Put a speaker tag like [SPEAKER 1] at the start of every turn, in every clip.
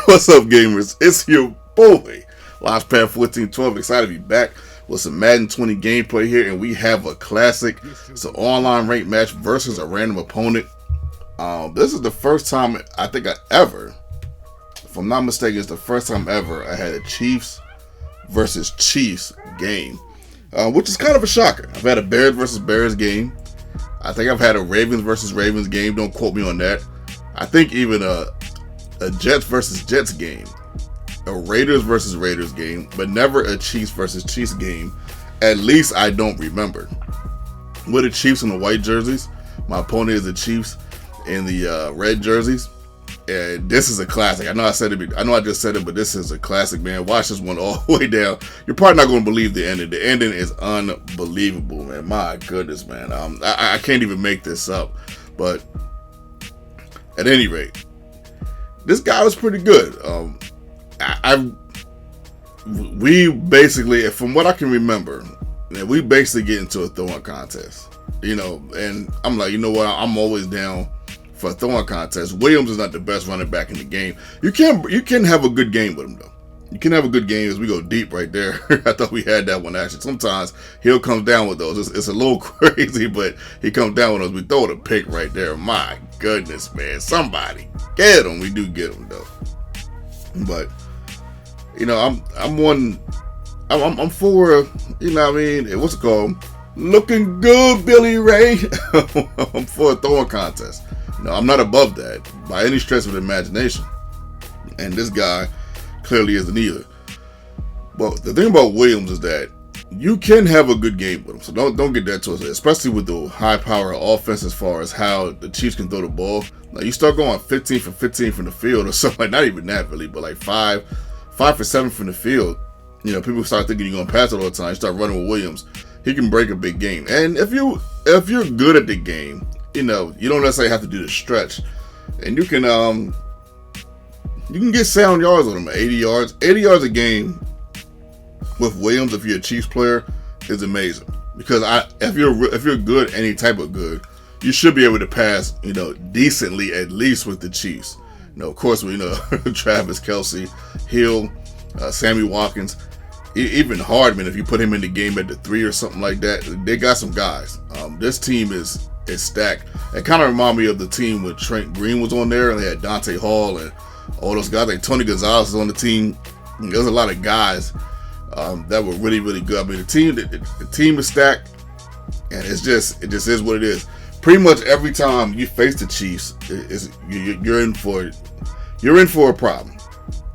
[SPEAKER 1] What's up, gamers? It's your boy, Launchpad 1412. Excited to be back with some Madden 20 gameplay here, and we have a classic. It's an online ranked match versus a random opponent. This is the first time I think I ever, if I'm not mistaken, it's the first time ever I had a Chiefs versus Chiefs game, which is kind of a shocker. I've had a Bears versus Bears game. I think I've had a Ravens versus Ravens game. Don't quote me on that. I think even a Jets versus Jets game, a Raiders versus Raiders game, but never a Chiefs versus Chiefs game. At least I don't remember. With the Chiefs in the white jerseys, my opponent is the Chiefs in the red jerseys, and this is a classic. I know I said it. I know I just said it, but this is a classic, man. Watch this one all the way down. You're probably not going to believe the ending. The ending is unbelievable, man. My goodness, man. I can't even make this up. But at any rate, this guy was pretty good. We basically, from what I can remember, we basically get into a throwing contest, and I'm like, you know what? I'm always down for a throwing contest. Williams is not the best running back in the game. You can have a good game with him though. You can have a good game as we go deep right there. I thought we had that one actually. Sometimes he'll come down with those. It's a little crazy, but he comes down with those. We throw the pick right there. My goodness, man. Somebody get him. We do get him though. But I'm for, what's it called? Looking good, Billy Ray. I'm for a throwing contest. I'm not above that by any stretch of the imagination. And this guy clearly isn't either. But the thing about Williams is that you can have a good game with him. So don't get that twisted, especially with the high power offense as far as how the Chiefs can throw the ball. Like you start going 15 for 15 from the field or something, like not even that really, but like 5 for 7 from the field. People start thinking you're gonna pass it all the time. You start running with Williams, he can break a big game. And if you're good at the game, you don't necessarily have to do the stretch, and you can get sound yards on him, 80 yards. 80 yards a game with Williams, if you're a Chiefs player, is amazing. Because if you're good, any type of good, you should be able to pass, decently, at least with the Chiefs. Of course, we know Travis Kelce, Hill, Sammy Watkins, even Hardman. If you put him in the game at the 3 or something like that, they got some guys. This team is stacked. It kind of reminded me of the team when Trent Green was on there, and they had Dante Hall and all those guys. Like Tony Gonzalez was on the team. There's a lot of guys that were really, really good. I mean, the team is stacked, and it just is what it is. Pretty much every time you face the Chiefs, you're in for a problem.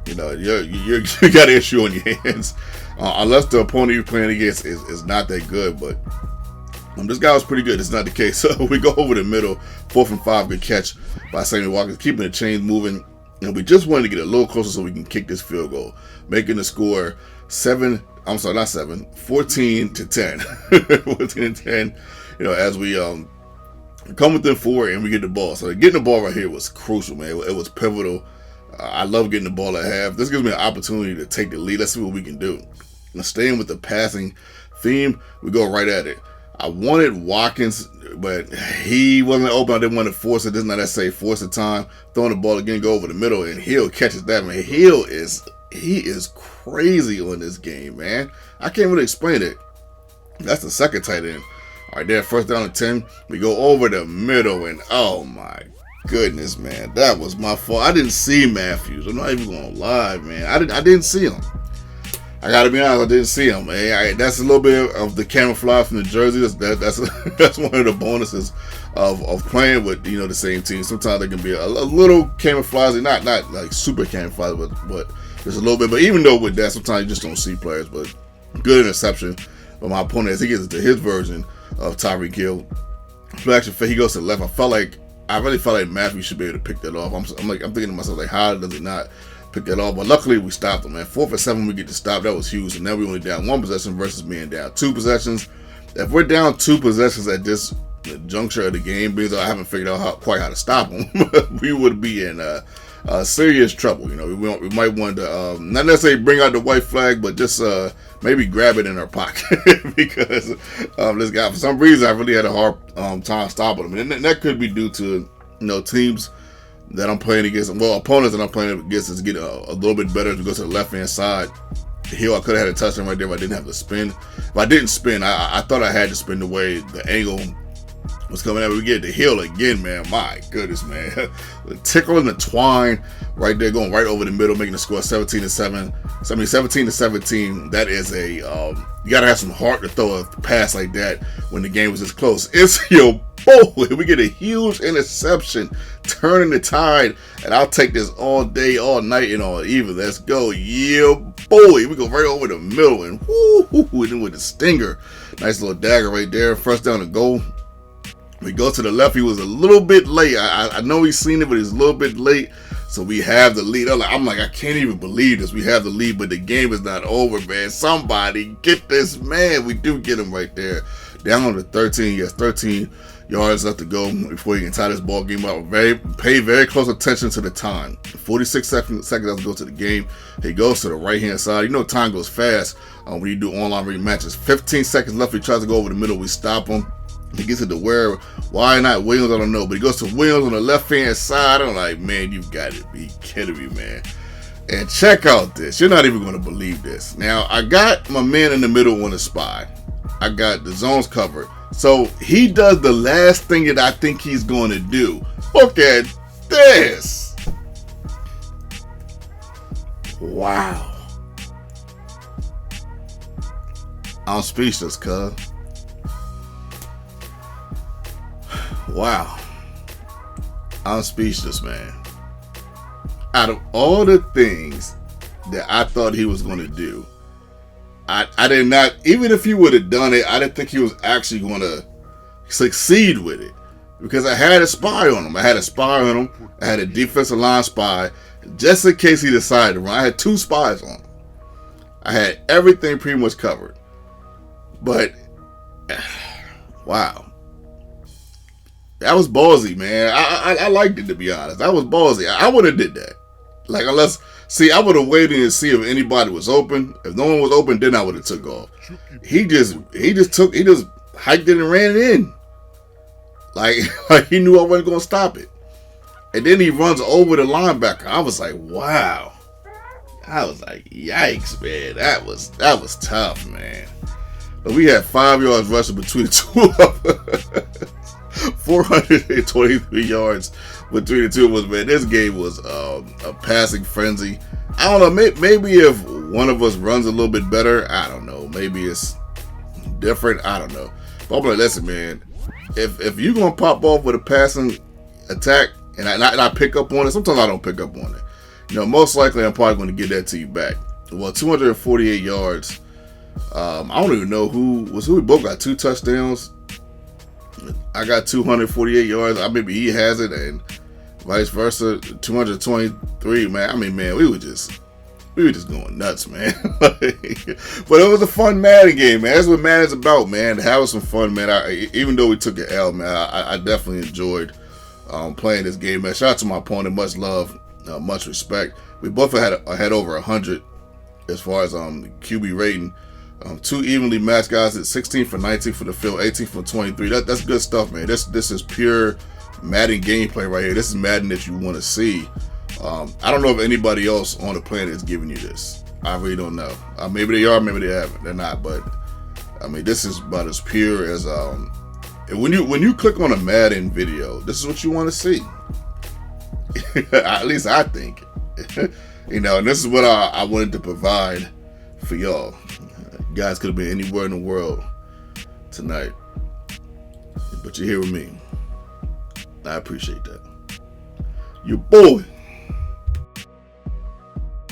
[SPEAKER 1] You got an issue on your hands, unless the opponent you're playing against is not that good. But this guy was pretty good. It's not the case. So we go over the middle, 4th and 5, good catch by Sammy Watkins, keeping the chains moving. And we just wanted to get a little closer so we can kick this field goal, making the score 14 to 10. 14 to 10. As we come within 4 and we get the ball. So getting the ball right here was crucial, man. It was pivotal. I love getting the ball at half. This gives me an opportunity to take the lead. Let's see what we can do. Now, staying with the passing theme, we go right at it. I wanted Watkins, but he wasn't open. I didn't want to force it. This is not necessarily force the time. Throwing the ball again, go over the middle, and Hill catches that, man. Hill is crazy on this game, man. I can't really explain it. That's the second tight end. All right, there, 1st down and 10. We go over the middle, and oh my goodness, man, that was my fault. I didn't see Matthews. I'm not even gonna lie, man. I didn't see him. I gotta be honest, I didn't see him, man. That's a little bit of the camouflage from the jersey. That's one of the bonuses of playing with the same team. Sometimes there can be a little camouflage, not like super camouflage, but just a little bit. But even though with that, sometimes you just don't see players. But good interception by my opponent as he gets to his version of Tyreek Hill. Play action, he goes to the left. I really felt like Matthews should be able to pick that off. I'm thinking to myself, like, how does he not pick that off? But luckily we stopped him, man. 4th and 7, we get to stop. That was huge. And now we only down 1 possession versus being down 2 possessions. If we're down 2 possessions at this juncture of the game, because I haven't figured out quite how to stop them, we would be in serious trouble. We might want to not necessarily bring out the white flag, but just maybe grab it in our pocket because this guy, for some reason, I really had a hard time stopping him, and that could be due to teams that I'm playing against, well, opponents that I'm playing against is getting a little bit better as we go to the left-hand side. Here, I could have had a touchdown right there if I didn't have to spin. If I didn't spin, I thought I had to spin the way the angle was coming out. We get the hill again, man. My goodness, man. The tickle and the twine right there, going right over the middle, making the score 17-7. 17-17. That is a you gotta have some heart to throw a pass like that when the game was this close. It's your boy. We get a huge interception, turning the tide, and I'll take this all day, all night, and all evening. Let's go, yeah, boy. We go right over the middle, and whoo, then with the stinger, nice little dagger right there. First down and goal. We go to the left. He was a little bit late. I know he's seen it, but he's a little bit late. So we have the lead. I'm like, I can't even believe this. We have the lead, but the game is not over, man. Somebody get this man. We do get him right there. Down on the 13. Yes, 13 yards left to go before he can tie this ball game out. Pay very close attention to the time. 46 seconds left to go to the game. He goes to the right-hand side. You know time goes fast when you do online rematches. 15 seconds left. He tries to go over the middle. We stop him. He gets it to why not Williams, I don't know. But he goes to Williams on the left-hand side. I'm like, man, you've got to be kidding me, man. And check out this. You're not even going to believe this. Now, I got my man in the middle on the spy. I got the zones covered. So he does the last thing that I think he's going to do. Look at this. Wow. I'm speechless, cuz. Wow. I'm speechless, man. Out of all the things that I thought he was going to do, I did not, even if he would have done it, I didn't think he was actually going to succeed with it. Because I had a spy on him. I had a defensive line spy, just in case he decided to run. I had 2 spies on him. I had everything pretty much covered. But, wow. That was ballsy, man. I liked it, to be honest. That was ballsy. I would have did that. Like, I would have waited and see if anybody was open. If no one was open, then I would have took off. He just hiked it and ran it in. Like he knew I wasn't going to stop it. And then he runs over the linebacker. I was like, wow. I was like, yikes, man. That was tough, man. But we had 5 yards rushing between the 2 of us. 423 yards between the 2 of us, man. This game was a passing frenzy. I don't know. Maybe if one of us runs a little bit better, I don't know. Maybe it's different. I don't know. But I'm like, listen, man. If you're gonna pop off with a passing attack, and I pick up on it, sometimes I don't pick up on it. You know, most likely I'm probably going to get that to you back. Well, 248 yards. I don't even know who. We both got 2 touchdowns. I got 248 yards. Maybe he has it, and vice versa. 223, man. I mean, man, we were just going nuts, man. But it was a fun Madden game, man. That's what Madden's about, man. Having some fun, man. Even though we took an L, man, I definitely enjoyed playing this game, man. Shout out to my opponent. Much love, much respect. We both had over 100 as far as QB rating. 2 evenly matched guys at 16 for 19 for the field, 18 for 23. That's good stuff, man. This is pure Madden gameplay right here. This is Madden that you want to see. I don't know if anybody else on the planet is giving you this. I really don't know. Maybe they are, maybe they haven't. They're not, but I mean, this is about as pure as when you click on a Madden video, this is what you want to see. At least I think. You know, and this is what I wanted to provide for y'all. You guys could have been anywhere in the world tonight, but you're here with me. I appreciate that. Your boy.